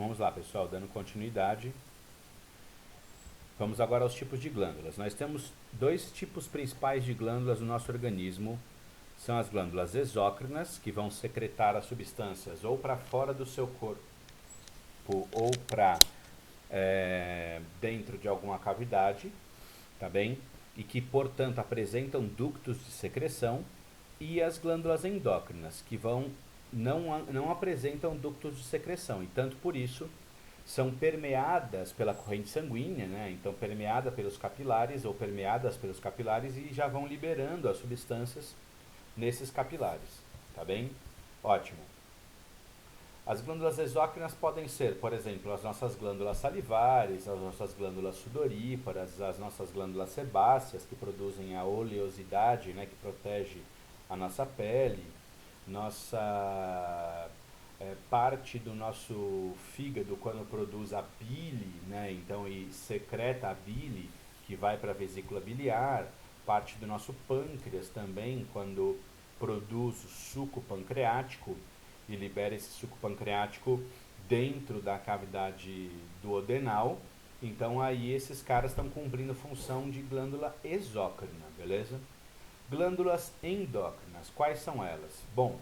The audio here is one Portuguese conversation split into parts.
Então vamos lá, pessoal, dando continuidade. Vamos agora aos tipos de glândulas. Nós temos dois tipos principais de glândulas no nosso organismo. São as glândulas exócrinas, que vão secretar as substâncias ou para fora do seu corpo ou para dentro de alguma cavidade, tá bem? E que, portanto, apresentam ductos de secreção. E as glândulas endócrinas, que não apresentam ductos de secreção, e tanto por isso são permeadas pela corrente sanguínea, né? Então permeada pelos capilares ou permeadas pelos capilares e já vão liberando as substâncias nesses capilares, tá bem? Ótimo. As glândulas exócrinas podem ser, por exemplo, as nossas glândulas salivares, as nossas glândulas sudoríparas, as nossas glândulas sebáceas, que produzem a oleosidade, né, que protege a nossa pele, nossa parte do nosso fígado quando produz a bile, né, então e secreta a bile que vai para a vesícula biliar, parte do nosso pâncreas também quando produz o suco pancreático e libera esse suco pancreático dentro da cavidade duodenal. Então aí esses caras estão cumprindo função de glândula exócrina, beleza? Glândulas endócrinas, quais são elas? Bom,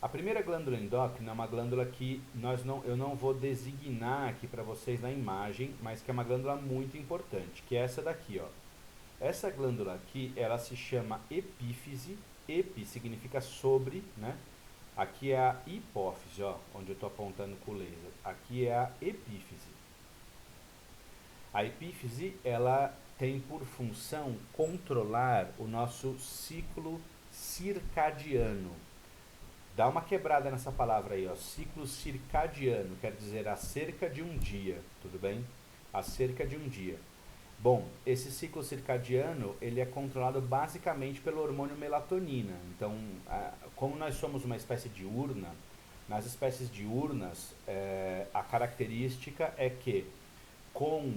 a primeira glândula endócrina é uma glândula que eu não vou designar aqui para vocês na imagem, mas que é uma glândula muito importante, que é essa daqui, ó. Essa glândula aqui, ela se chama epífise. Epi significa sobre, né? Aqui é a hipófise, ó, onde eu estou apontando com o laser. Aqui é a epífise. A epífise, ela tem por função controlar o nosso ciclo circadiano. Dá uma quebrada nessa palavra aí, ó. Ciclo circadiano, quer dizer acerca de um dia, tudo bem? Acerca de um dia. Bom, esse ciclo circadiano, ele é controlado basicamente pelo hormônio melatonina. Então, como nós somos uma espécie de urna, nas espécies diurnas, a característica é que com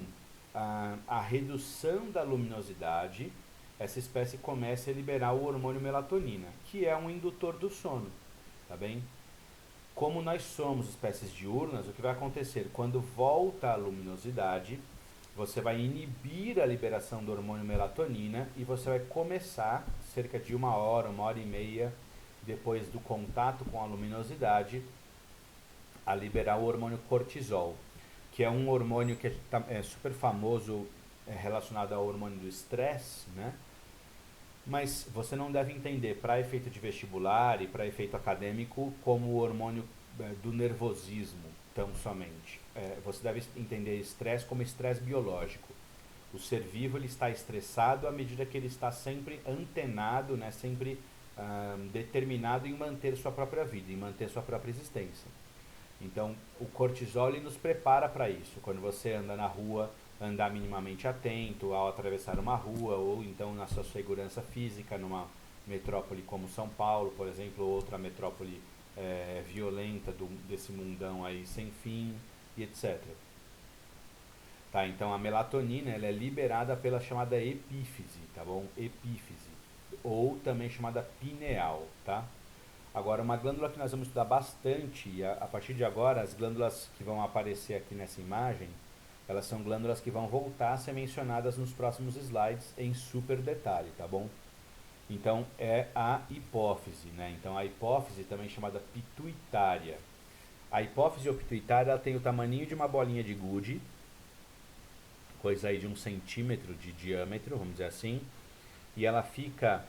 a redução da luminosidade, essa espécie começa a liberar o hormônio melatonina, que é um indutor do sono, tá bem? Como nós somos espécies diurnas, o que vai acontecer? Quando volta a luminosidade, você vai inibir a liberação do hormônio melatonina e você vai começar, cerca de uma hora e meia, depois do contato com a luminosidade, a liberar o hormônio cortisol, que é um hormônio que é super famoso, relacionado ao hormônio do estresse, né? Mas você não deve entender, para efeito de vestibular e para efeito acadêmico, como o hormônio do nervosismo, tão somente. Você deve entender estresse como estresse biológico. O ser vivo ele está estressado à medida que ele está sempre antenado, né, sempre determinado em manter sua própria vida, em manter sua própria existência. Então, o cortisol ele nos prepara para isso. Quando você anda na rua, andar minimamente atento ao atravessar uma rua, ou então na sua segurança física, numa metrópole como São Paulo, por exemplo, ou outra metrópole violenta desse mundão aí sem fim, e etc. Tá, então a melatonina ela é liberada pela chamada epífise, tá bom? Epífise, ou também chamada pineal, tá? Agora, uma glândula que nós vamos estudar bastante, e a partir de agora, as glândulas que vão aparecer aqui nessa imagem, elas são glândulas que vão voltar a ser mencionadas nos próximos slides em super detalhe, tá bom? Então, é a hipófise, né? Então, a hipófise também chamada pituitária. A hipófise ou pituitária, ela tem o tamaninho de uma bolinha de gude, coisa aí de 1 centímetro de diâmetro, vamos dizer assim, e ela fica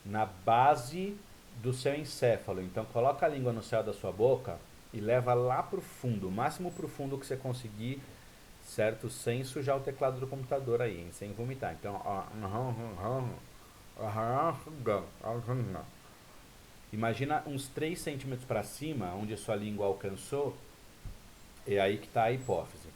na base do seu encéfalo. Então coloca a língua no céu da sua boca e leva lá pro fundo, o máximo pro fundo que você conseguir, certo? Sem sujar o teclado do computador aí, hein? Sem vomitar. Então, imagina uns 3 centímetros para cima, onde a sua língua alcançou, é aí que está a hipófise.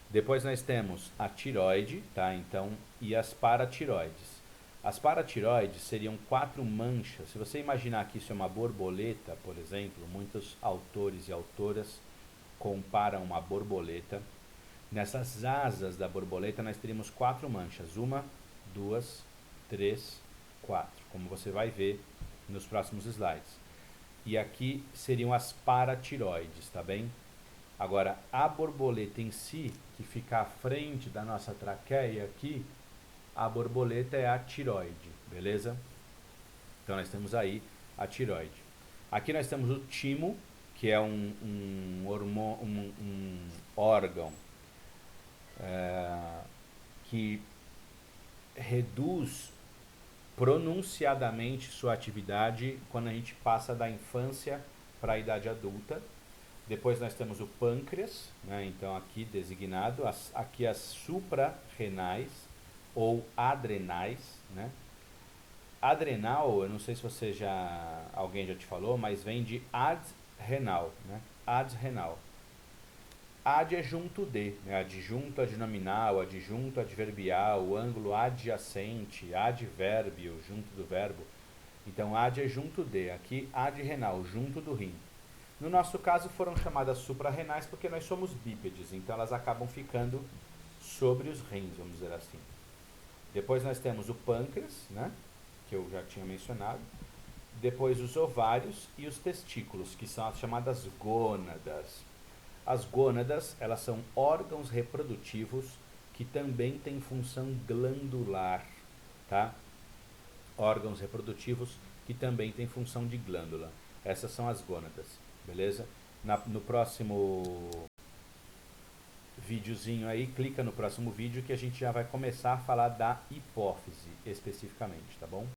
Depois nós temos a tiroide, tá? Então, e as paratiroides. As paratiroides seriam 4 manchas. Se você imaginar que isso é uma borboleta, por exemplo, muitos autores e autoras comparam uma borboleta. Nessas asas da borboleta nós teríamos 4 manchas. 1, 2, 3, 4. Como você vai ver nos próximos slides. E aqui seriam as paratiroides, tá bem? Agora, a borboleta em si, que fica à frente da nossa traqueia aqui, a borboleta é a tireoide, beleza? Então nós temos aí a tireoide. Aqui nós temos o timo, que é um órgão que reduz pronunciadamente sua atividade quando a gente passa da infância para a idade adulta. Depois nós temos o pâncreas, né? Então aqui designado, aqui as suprarrenais ou adrenais, né? Adrenal, eu não sei se alguém já te falou, mas vem de adrenal, né? Adrenal. Ad é junto de, né? Adjunto adnominal, adjunto adverbial, o ângulo adjacente, advérbio, junto do verbo. Então ad é junto de, aqui adrenal, junto do rim. No nosso caso foram chamadas suprarrenais porque nós somos bípedes, então elas acabam ficando sobre os rins, vamos dizer assim. Depois nós temos o pâncreas, né, que eu já tinha mencionado. Depois os ovários e os testículos, que são as chamadas gônadas. As gônadas, elas são órgãos reprodutivos que também têm função glandular, tá? Órgãos reprodutivos que também têm função de glândula. Essas são as gônadas, beleza? No próximo videozinho aí, clica no próximo vídeo que a gente já vai começar a falar da hipófise especificamente, tá bom?